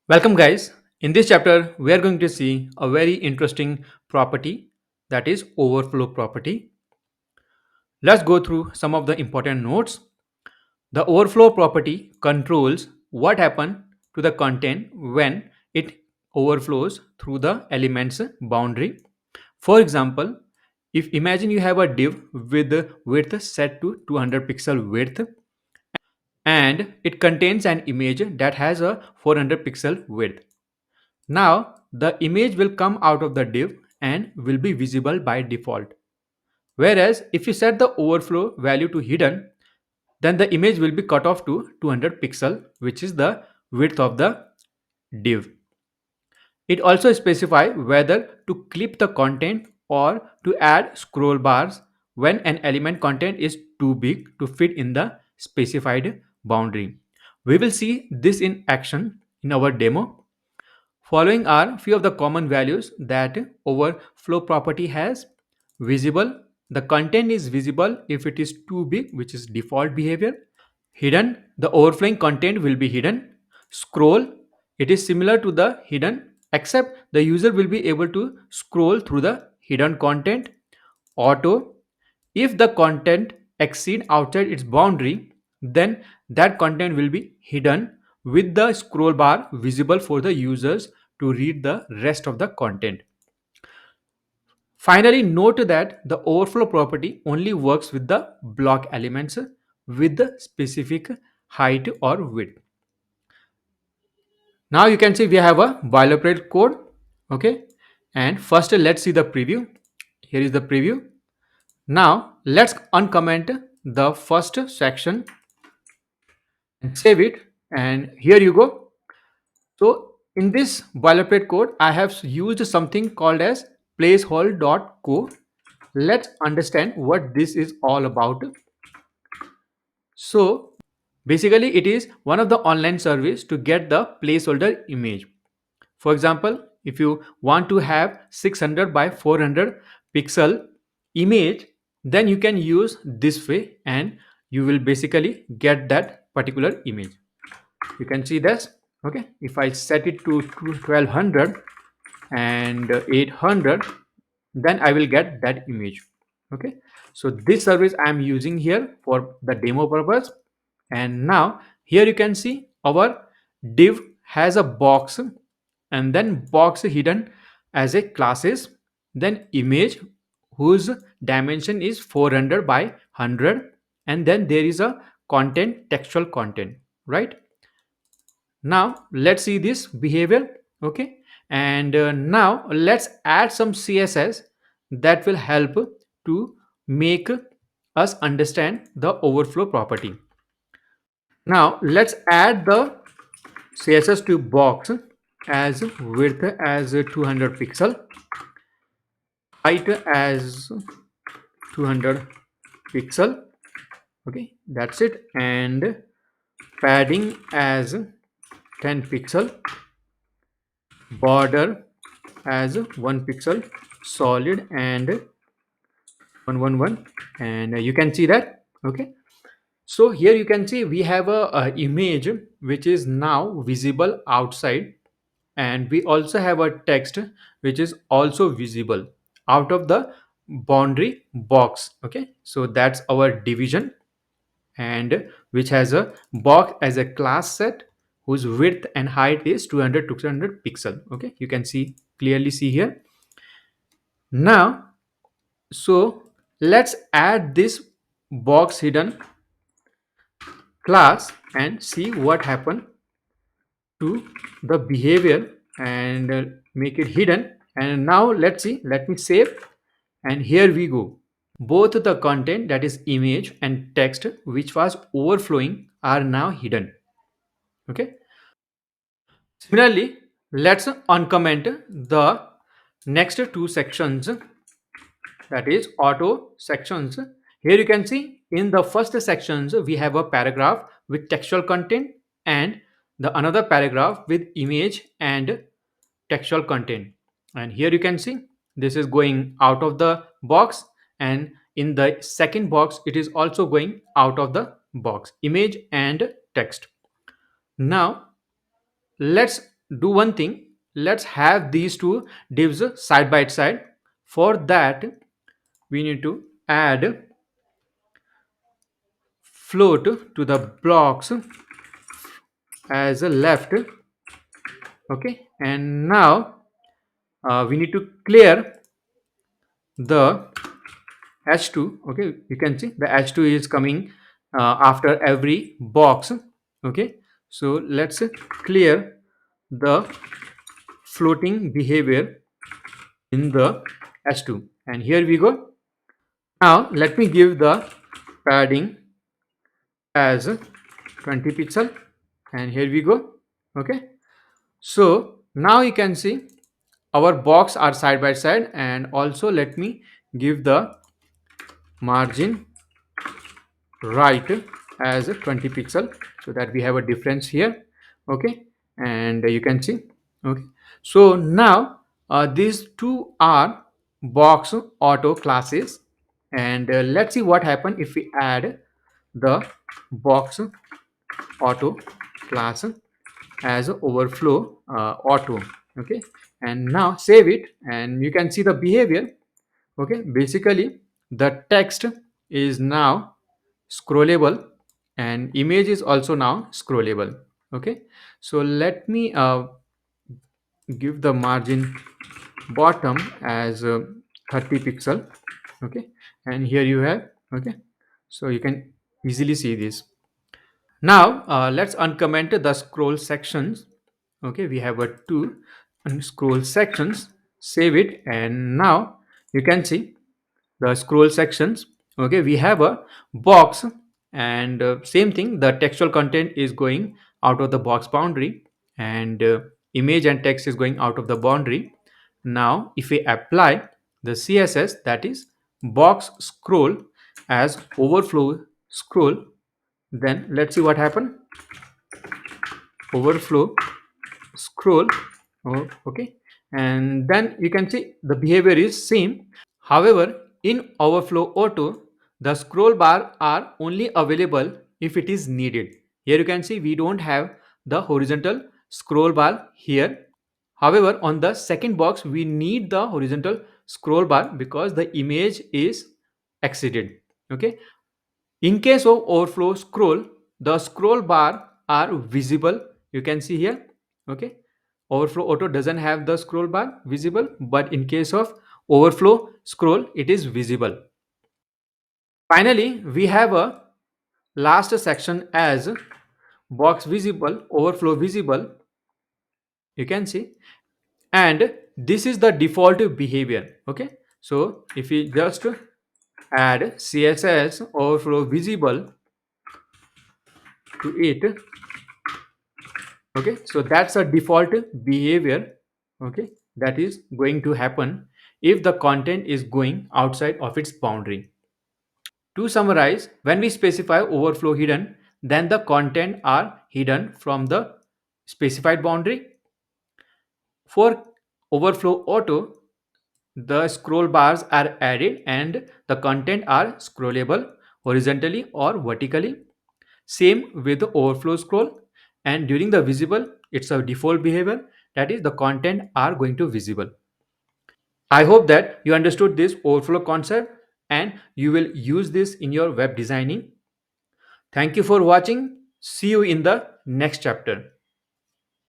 Welcome, guys. In this chapter, we are going to see a very interesting property, that is overflow property. Let's go through some of the important notes. The overflow property controls what happens to the content when it overflows through the element's boundary. For example, if imagine you have a div with the width set to 200 pixel width and it contains an image that has a 400 pixel width. Now, the image will come out of the div and will be visible by default. Whereas, if you set the overflow value to hidden, then the image will be cut off to 200 pixel, which is the width of the div. It also specifies whether to clip the content or to add scroll bars when an element content is too big to fit in the specified boundary. We will see this in action in our demo. Following are few of the common values that overflow property has. Visible, the content is visible if it is too big, which is default behavior. Hidden, the overflowing content will be hidden. Scroll, it is similar to the hidden except the user will be able to scroll through the hidden content. Auto, if the content exceed outside its boundary, then that content will be hidden with the scroll bar visible for the users to read the rest of the content. Finally, note that the overflow property only works with the block elements with the specific height or width. Now you can see we have a boilerplate code. Okay. And first let's see the preview. Here is the preview. Now let's uncomment the first section and save it. And here you go. So in this boilerplate code, I have used something called as placeholder.co. Let's understand what this is all about. So basically it is one of the online service to get the placeholder image. For example, if you want to have 600 by 400 pixel image, then you can use this way and you will basically get that particular image. You can see this. Okay, if I set it to 1200 and 800, then I will get that image. Okay, so this service I am using here for the demo purpose. And now here you can see our div has a box and then box hidden as a classes, then image whose dimension is 400 by 100, and then there is a content, textual content, right? Now let's see this behavior. Okay, and now let's add some css that will help to make us understand the overflow property. Now let's add the css to box as width as 200 pixel, height as 200 pixel. Okay, that's it. And padding as 10 pixel, border as 1 pixel, solid and 111, and you can see that. Okay, so here you can see we have a image which is now visible outside, and we also have a text which is also visible out of the boundary box. Okay, so that's our division, and which has a box as a class set whose width and height is 200 to 200 pixel. Okay, you can see clearly see here. Now so let's add this box hidden class and see what happened to the behavior and make it hidden. And now let's see, let me save, and here we go. Both the content, that is image and text, which was overflowing are now hidden. Okay, similarly let's uncomment the next two sections, that is auto sections. Here you can see in the first sections we have a paragraph with textual content and the another paragraph with image and textual content. And here you can see this is going out of the box, and in the second box it is also going out of the box, image and text. Now let's do one thing. Let's have these two divs side by side. For that, we need to add float to the blocks as a left. Okay, and now we need to clear the h2. Okay, you can see the h2 is coming after every box. Okay, so let's clear the floating behavior in the h2, and here we go. Now let me give the padding as 20 pixel, and here we go. Okay, so now you can see our box are side by side, and also let me give the margin right as 20 pixel, so that we have a difference here. Okay, and you can see. Okay, so now these two are box auto classes, and let's see what happen if we add the box auto class as a overflow auto. Okay, and now save it, and you can see the behavior. Okay, basically the text is now scrollable, and image is also now scrollable. Okay, so let me give the margin bottom as 30 pixel. Okay, and here you have. Okay, so you can easily see this. Now let's uncomment the scroll sections. Okay, we have a two scroll sections. Save it, and now you can see the scroll sections. Okay, we have a box, and same thing, the textual content is going out of the box boundary, and image and text is going out of the boundary. Now if we apply the css, that is box scroll as overflow scroll, then let's see what happened. Overflow scroll. Oh, okay, and then you can see the behavior is same. However, in Overflow Auto, the scroll bar are only available if it is needed. Here you can see we don't have the horizontal scroll bar here. However, on the second box, we need the horizontal scroll bar because the image is exceeded. Okay. In case of overflow scroll, the scroll bar are visible. You can see here. Okay. Overflow auto doesn't have the scroll bar visible, but in case of overflow scroll, it is visible. Finally, we have a last section as box visible, overflow visible. You can see, and this is the default behavior. Okay. So if we just add css overflow visible to it. Okay, so that's a default behavior. Okay, that is going to happen if the content is going outside of its boundary. To summarize, when we specify overflow hidden, then the content are hidden from the specified boundary. For overflow auto, the scroll bars are added and the content are scrollable horizontally or vertically. Same with the overflow scroll, and during the visible, it's a default behavior, that is the content are going to visible. I hope that you understood this overflow concept and you will use this in your web designing. Thank you for watching. See you in the next chapter.